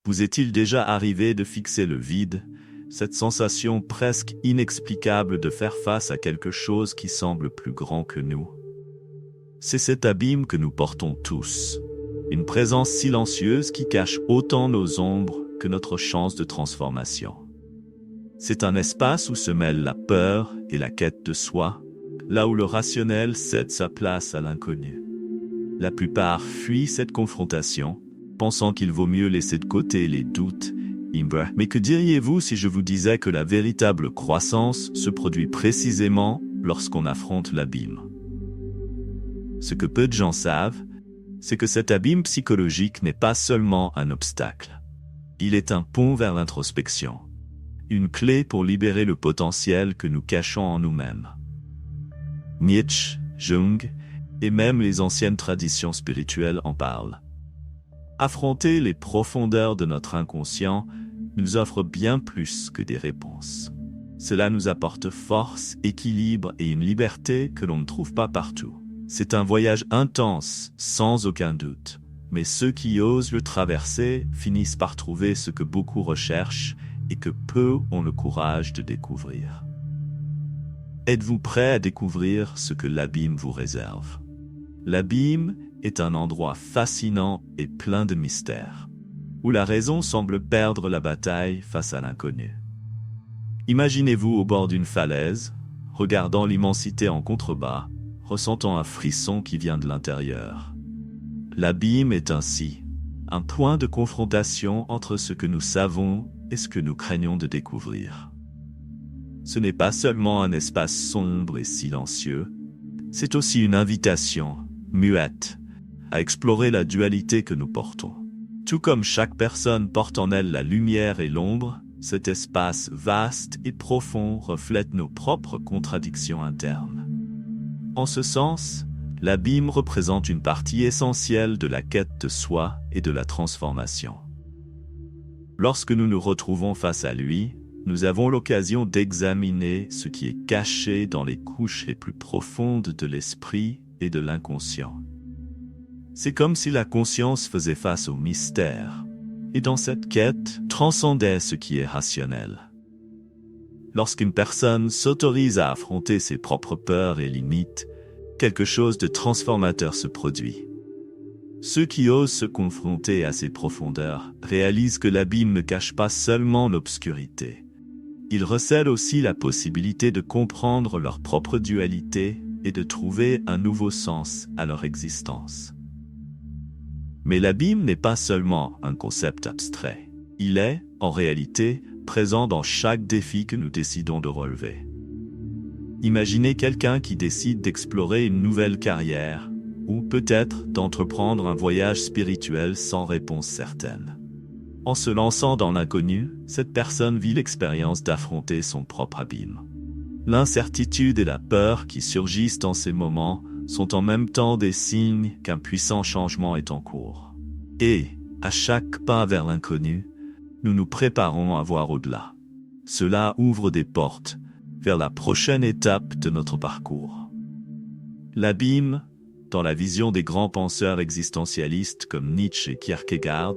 Vous est-il déjà arrivé de fixer le vide, cette sensation presque inexplicable de faire face à quelque chose qui semble plus grand que nous? C'est cet abîme que nous portons tous, une présence silencieuse qui cache autant nos ombres que notre chance de transformation. C'est un espace où se mêlent la peur et la quête de soi, là où le rationnel cède sa place à l'inconnu. La plupart fuient cette confrontation, pensant qu'il vaut mieux laisser de côté les doutes. Mais que diriez-vous si je vous disais que la véritable croissance se produit précisément lorsqu'on affronte l'abîme? Ce que peu de gens savent, c'est que cet abîme psychologique n'est pas seulement un obstacle. Il est un pont vers l'introspection, une clé pour libérer le potentiel que nous cachons en nous-mêmes. Nietzsche, Jung et même les anciennes traditions spirituelles en parlent. Affronter les profondeurs de notre inconscient nous offre bien plus que des réponses. Cela nous apporte force, équilibre et une liberté que l'on ne trouve pas partout. C'est un voyage intense, sans aucun doute. Mais ceux qui osent le traverser finissent par trouver ce que beaucoup recherchent et que peu ont le courage de découvrir. Êtes-vous prêt à découvrir ce que l'abîme vous réserve? L'abîme est un endroit fascinant et plein de mystères, où la raison semble perdre la bataille face à l'inconnu. Imaginez-vous au bord d'une falaise, regardant l'immensité en contrebas, ressentant un frisson qui vient de l'intérieur. L'abîme est ainsi un point de confrontation entre ce que nous savons et ce que nous craignons de découvrir. Ce n'est pas seulement un espace sombre et silencieux, c'est aussi une invitation, muette, à explorer la dualité que nous portons. Tout comme chaque personne porte en elle la lumière et l'ombre, cet espace vaste et profond reflète nos propres contradictions internes. En ce sens, l'abîme représente une partie essentielle de la quête de soi et de la transformation. Lorsque nous nous retrouvons face à lui, nous avons l'occasion d'examiner ce qui est caché dans les couches les plus profondes de l'esprit et de l'inconscient. C'est comme si la conscience faisait face au mystère, et dans cette quête, transcendait ce qui est rationnel. Lorsqu'une personne s'autorise à affronter ses propres peurs et limites, quelque chose de transformateur se produit. Ceux qui osent se confronter à ces profondeurs réalisent que l'abîme ne cache pas seulement l'obscurité. Il recèle aussi la possibilité de comprendre leur propre dualité et de trouver un nouveau sens à leur existence. Mais l'abîme n'est pas seulement un concept abstrait. Il est, en réalité, présent dans chaque défi que nous décidons de relever. Imaginez quelqu'un qui décide d'explorer une nouvelle carrière, ou peut-être d'entreprendre un voyage spirituel sans réponse certaine. En se lançant dans l'inconnu, cette personne vit l'expérience d'affronter son propre abîme. L'incertitude et la peur qui surgissent en ces moments sont en même temps des signes qu'un puissant changement est en cours. Et, à chaque pas vers l'inconnu, nous nous préparons à voir au-delà. Cela ouvre des portes vers la prochaine étape de notre parcours. L'abîme, dans la vision des grands penseurs existentialistes comme Nietzsche et Kierkegaard,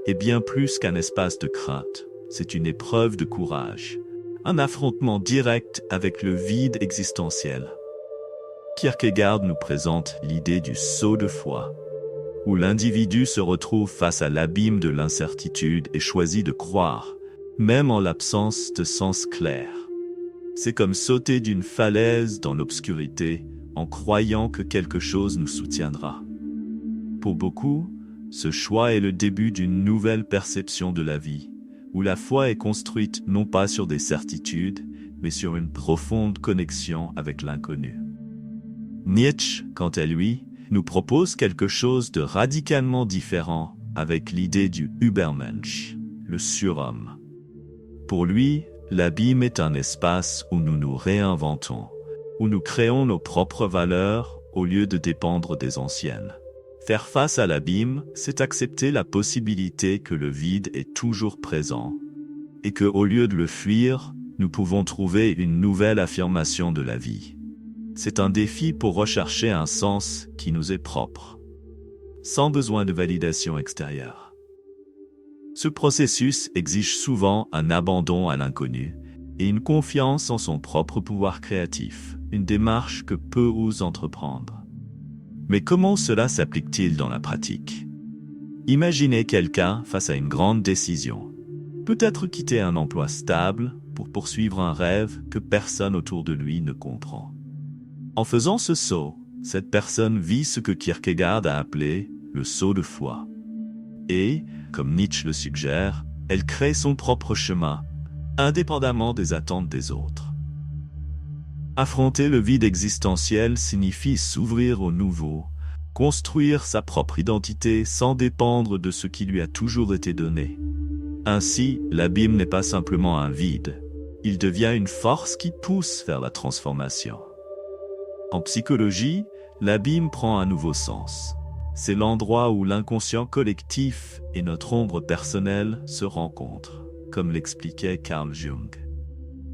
est bien plus qu'un espace de crainte. C'est une épreuve de courage, un affrontement direct avec le vide existentiel. Kierkegaard nous présente l'idée du saut de foi, où l'individu se retrouve face à l'abîme de l'incertitude et choisit de croire, même en l'absence de sens clair. C'est comme sauter d'une falaise dans l'obscurité en croyant que quelque chose nous soutiendra. Pour beaucoup, ce choix est le début d'une nouvelle perception de la vie, où la foi est construite non pas sur des certitudes, mais sur une profonde connexion avec l'inconnu. Nietzsche, quant à lui, nous propose quelque chose de radicalement différent avec l'idée du Übermensch, le surhomme. Pour lui, l'abîme est un espace où nous nous réinventons, où nous créons nos propres valeurs au lieu de dépendre des anciennes. Faire face à l'abîme, c'est accepter la possibilité que le vide est toujours présent, et que, au lieu de le fuir, nous pouvons trouver une nouvelle affirmation de la vie. C'est un défi pour rechercher un sens qui nous est propre, sans besoin de validation extérieure. Ce processus exige souvent un abandon à l'inconnu et une confiance en son propre pouvoir créatif, une démarche que peu osent entreprendre. Mais comment cela s'applique-t-il dans la pratique? Imaginez quelqu'un face à une grande décision. Peut-être quitter un emploi stable pour poursuivre un rêve que personne autour de lui ne comprend. En faisant ce saut, cette personne vit ce que Kierkegaard a appelé le saut de foi. Et, comme Nietzsche le suggère, elle crée son propre chemin, indépendamment des attentes des autres. Affronter le vide existentiel signifie s'ouvrir au nouveau, construire sa propre identité sans dépendre de ce qui lui a toujours été donné. Ainsi, l'abîme n'est pas simplement un vide, il devient une force qui pousse vers la transformation. En psychologie, l'abîme prend un nouveau sens. C'est l'endroit où l'inconscient collectif et notre ombre personnelle se rencontrent, comme l'expliquait Carl Jung.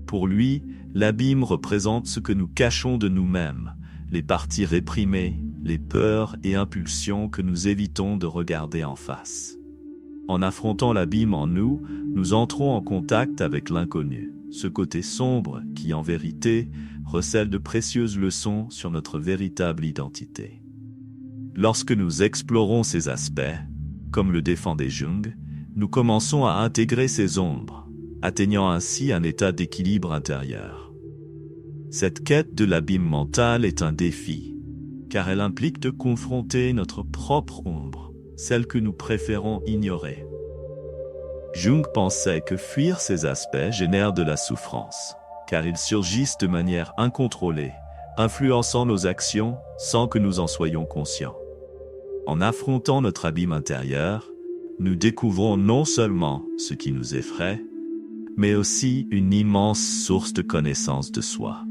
Pour lui, l'abîme représente ce que nous cachons de nous-mêmes, les parties réprimées, les peurs et impulsions que nous évitons de regarder en face. En affrontant l'abîme en nous, nous entrons en contact avec l'inconnu, ce côté sombre qui, en vérité, recèle de précieuses leçons sur notre véritable identité. Lorsque nous explorons ces aspects, comme le défendait Jung, nous commençons à intégrer ces ombres, atteignant ainsi un état d'équilibre intérieur. Cette quête de l'abîme mental est un défi, car elle implique de confronter notre propre ombre, celle que nous préférons ignorer. Jung pensait que fuir ces aspects génère de la souffrance, car ils surgissent de manière incontrôlée, influençant nos actions sans que nous en soyons conscients. En affrontant notre abîme intérieur, nous découvrons non seulement ce qui nous effraie, mais aussi une immense source de connaissance de soi.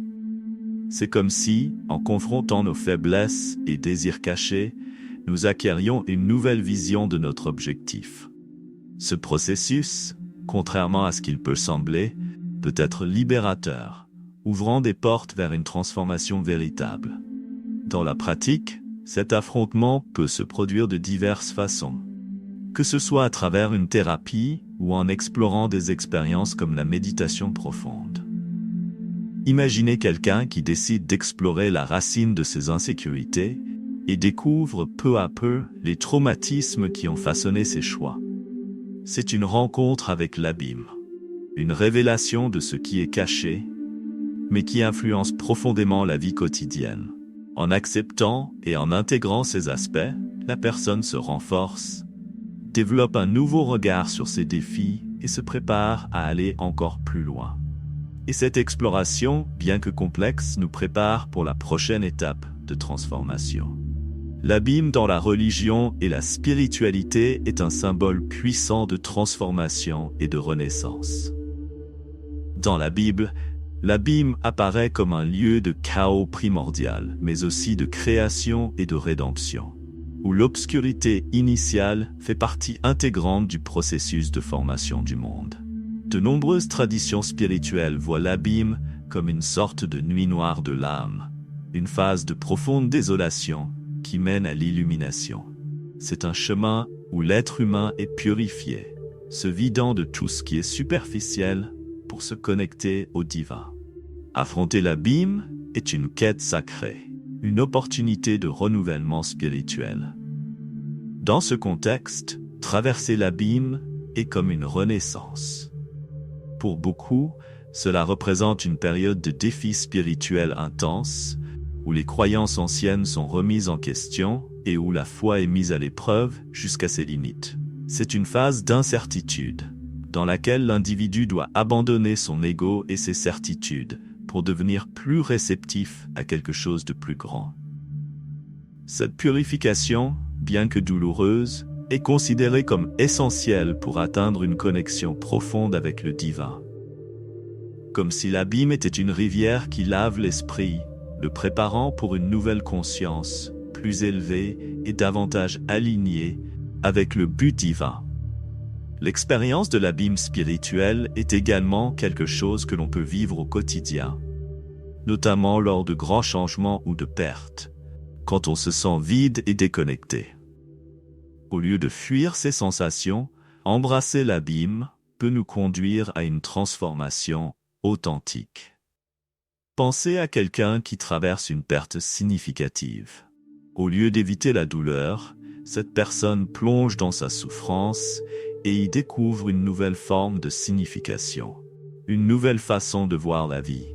C'est comme si, en confrontant nos faiblesses et désirs cachés, nous acquérions une nouvelle vision de notre objectif. Ce processus, contrairement à ce qu'il peut sembler, peut être libérateur, ouvrant des portes vers une transformation véritable. Dans la pratique, cet affrontement peut se produire de diverses façons. Que ce soit à travers une thérapie ou en explorant des expériences comme la méditation profonde. Imaginez quelqu'un qui décide d'explorer la racine de ses insécurités et découvre peu à peu les traumatismes qui ont façonné ses choix. C'est une rencontre avec l'abîme, une révélation de ce qui est caché, mais qui influence profondément la vie quotidienne. En acceptant et en intégrant ces aspects, la personne se renforce, développe un nouveau regard sur ses défis et se prépare à aller encore plus loin. Et cette exploration, bien que complexe, nous prépare pour la prochaine étape de transformation. L'abîme dans la religion et la spiritualité est un symbole puissant de transformation et de renaissance. Dans la Bible, l'abîme apparaît comme un lieu de chaos primordial, mais aussi de création et de rédemption, où l'obscurité initiale fait partie intégrante du processus de formation du monde. De nombreuses traditions spirituelles voient l'abîme comme une sorte de nuit noire de l'âme, une phase de profonde désolation qui mène à l'illumination. C'est un chemin où l'être humain est purifié, se vidant de tout ce qui est superficiel pour se connecter au divin. Affronter l'abîme est une quête sacrée, une opportunité de renouvellement spirituel. Dans ce contexte, traverser l'abîme est comme une renaissance. Pour beaucoup, cela représente une période de défis spirituels intenses, où les croyances anciennes sont remises en question et où la foi est mise à l'épreuve jusqu'à ses limites. C'est une phase d'incertitude, dans laquelle l'individu doit abandonner son ego et ses certitudes pour devenir plus réceptif à quelque chose de plus grand. Cette purification, bien que douloureuse, est considérée comme essentielle pour atteindre une connexion profonde avec le divin. Comme si l'abîme était une rivière qui lave l'esprit, le préparant pour une nouvelle conscience, plus élevée et davantage alignée avec le but divin. L'expérience de l'abîme spirituel est également quelque chose que l'on peut vivre au quotidien, notamment lors de grands changements ou de pertes, quand on se sent vide et déconnecté. Au lieu de fuir ces sensations, Embrasser l'abîme peut nous conduire à une transformation authentique. Pensez à quelqu'un qui traverse une perte significative. Au lieu d'éviter la douleur, cette personne plonge dans sa souffrance et y découvre une nouvelle forme de signification, une nouvelle façon de voir la vie.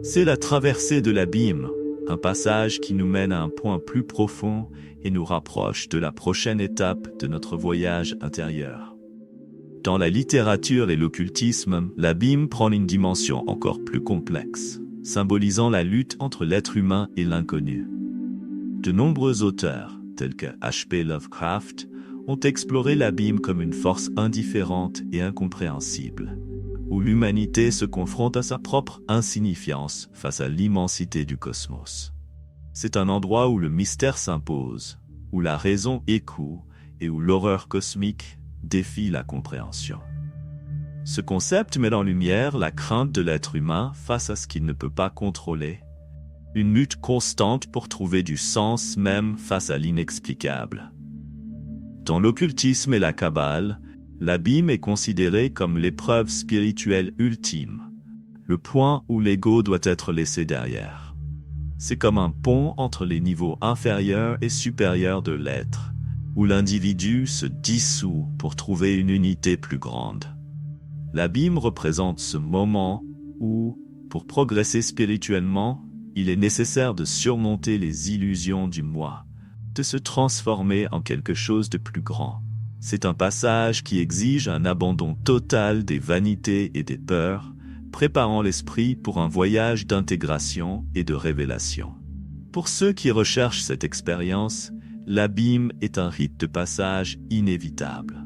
C'est la traversée de l'abîme, un passage qui nous mène à un point plus profond et nous rapproche de la prochaine étape de notre voyage intérieur. Dans la littérature et l'occultisme, l'abîme prend une dimension encore plus complexe, symbolisant la lutte entre l'être humain et l'inconnu. De nombreux auteurs, tels que H.P. Lovecraft, ont exploré l'abîme comme une force indifférente et incompréhensible, où l'humanité se confronte à sa propre insignifiance face à l'immensité du cosmos. C'est un endroit où le mystère s'impose, où la raison échoue et où l'horreur cosmique défie la compréhension. Ce concept met en lumière la crainte de l'être humain face à ce qu'il ne peut pas contrôler, une lutte constante pour trouver du sens même face à l'inexplicable. Dans l'occultisme et la Kabbale, l'abîme est considéré comme l'épreuve spirituelle ultime, le point où l'ego doit être laissé derrière. C'est comme un pont entre les niveaux inférieurs et supérieurs de l'être, où l'individu se dissout pour trouver une unité plus grande. L'abîme représente ce moment où, pour progresser spirituellement, il est nécessaire de surmonter les illusions du moi, de se transformer en quelque chose de plus grand. C'est un passage qui exige un abandon total des vanités et des peurs, préparant l'esprit pour un voyage d'intégration et de révélation. Pour ceux qui recherchent cette expérience, l'abîme est un rite de passage inévitable.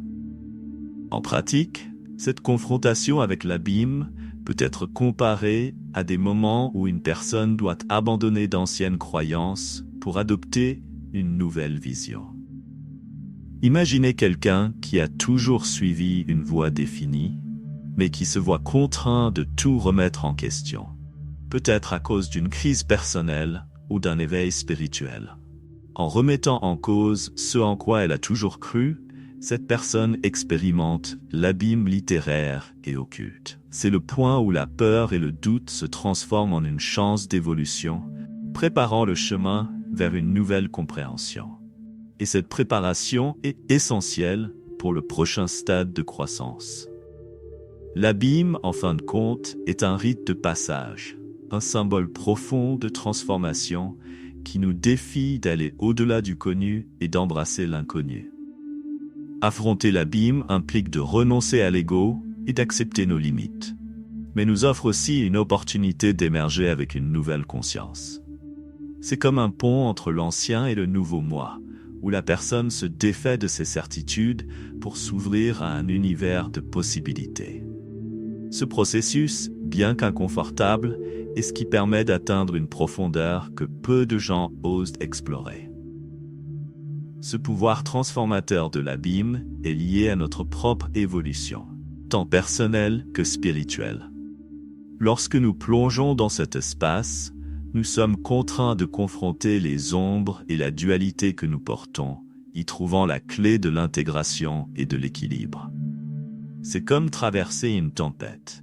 En pratique, cette confrontation avec l'abîme peut être comparée à des moments où une personne doit abandonner d'anciennes croyances pour adopter une nouvelle vision. Imaginez quelqu'un qui a toujours suivi une voie définie, mais qui se voit contraint de tout remettre en question, peut-être à cause d'une crise personnelle ou d'un éveil spirituel. En remettant en cause ce en quoi elle a toujours cru, cette personne expérimente l'abîme littéraire et occulte. C'est le point où la peur et le doute se transforment en une chance d'évolution, préparant le chemin vers une nouvelle compréhension. Et cette préparation est essentielle pour le prochain stade de croissance. L'abîme, en fin de compte, est un rite de passage, un symbole profond de transformation qui nous défie d'aller au-delà du connu et d'embrasser l'inconnu. Affronter l'abîme implique de renoncer à l'ego et d'accepter nos limites, mais nous offre aussi une opportunité d'émerger avec une nouvelle conscience. C'est comme un pont entre l'ancien et le nouveau moi, où la personne se défait de ses certitudes pour s'ouvrir à un univers de possibilités. Ce processus, bien qu'inconfortable, est ce qui permet d'atteindre une profondeur que peu de gens osent explorer. Ce pouvoir transformateur de l'abîme est lié à notre propre évolution, tant personnelle que spirituelle. Lorsque nous plongeons dans cet espace, nous sommes contraints de confronter les ombres et la dualité que nous portons, y trouvant la clé de l'intégration et de l'équilibre. C'est comme traverser une tempête.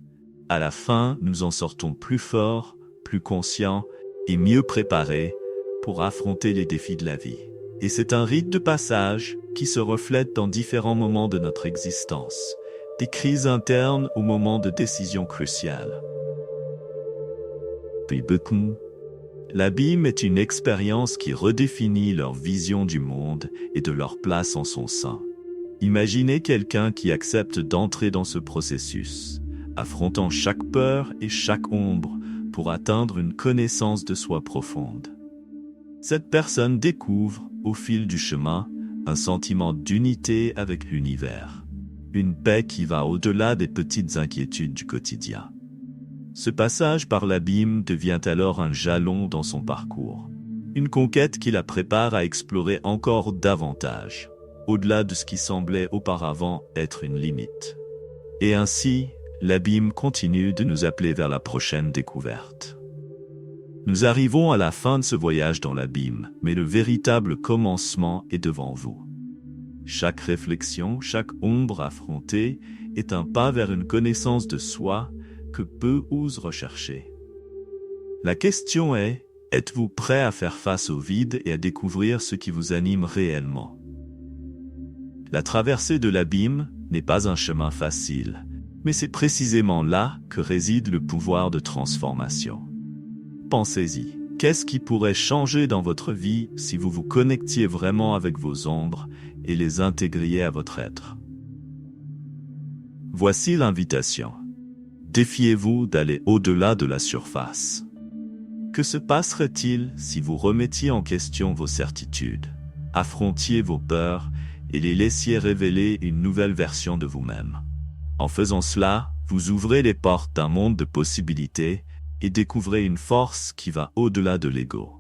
À la fin, nous en sortons plus forts, plus conscients et mieux préparés pour affronter les défis de la vie. Et c'est un rite de passage qui se reflète dans différents moments de notre existence, des crises internes aux moments de décisions cruciales. L'abîme est une expérience qui redéfinit leur vision du monde et de leur place en son sein. Imaginez quelqu'un qui accepte d'entrer dans ce processus, affrontant chaque peur et chaque ombre pour atteindre une connaissance de soi profonde. Cette personne découvre, au fil du chemin, un sentiment d'unité avec l'univers, une paix qui va au-delà des petites inquiétudes du quotidien. Ce passage par l'abîme devient alors un jalon dans son parcours, une conquête qui la prépare à explorer encore davantage, au-delà de ce qui semblait auparavant être une limite. Et ainsi, l'abîme continue de nous appeler vers la prochaine découverte. Nous arrivons à la fin de ce voyage dans l'abîme, mais le véritable commencement est devant vous. Chaque réflexion, chaque ombre affrontée est un pas vers une connaissance de soi que peu osent rechercher. La question est, êtes-vous prêt à faire face au vide et à découvrir ce qui vous anime réellement? La traversée de l'abîme n'est pas un chemin facile, mais c'est précisément là que réside le pouvoir de transformation. Pensez-y, qu'est-ce qui pourrait changer dans votre vie si vous vous connectiez vraiment avec vos ombres et les intégriez à votre être? Voici l'invitation. Défiez-vous d'aller au-delà de la surface. Que se passerait-il si vous remettiez en question vos certitudes, affrontiez vos peurs et les laissiez révéler une nouvelle version de vous-même? En faisant cela, vous ouvrez les portes d'un monde de possibilités et découvrez une force qui va au-delà de l'ego.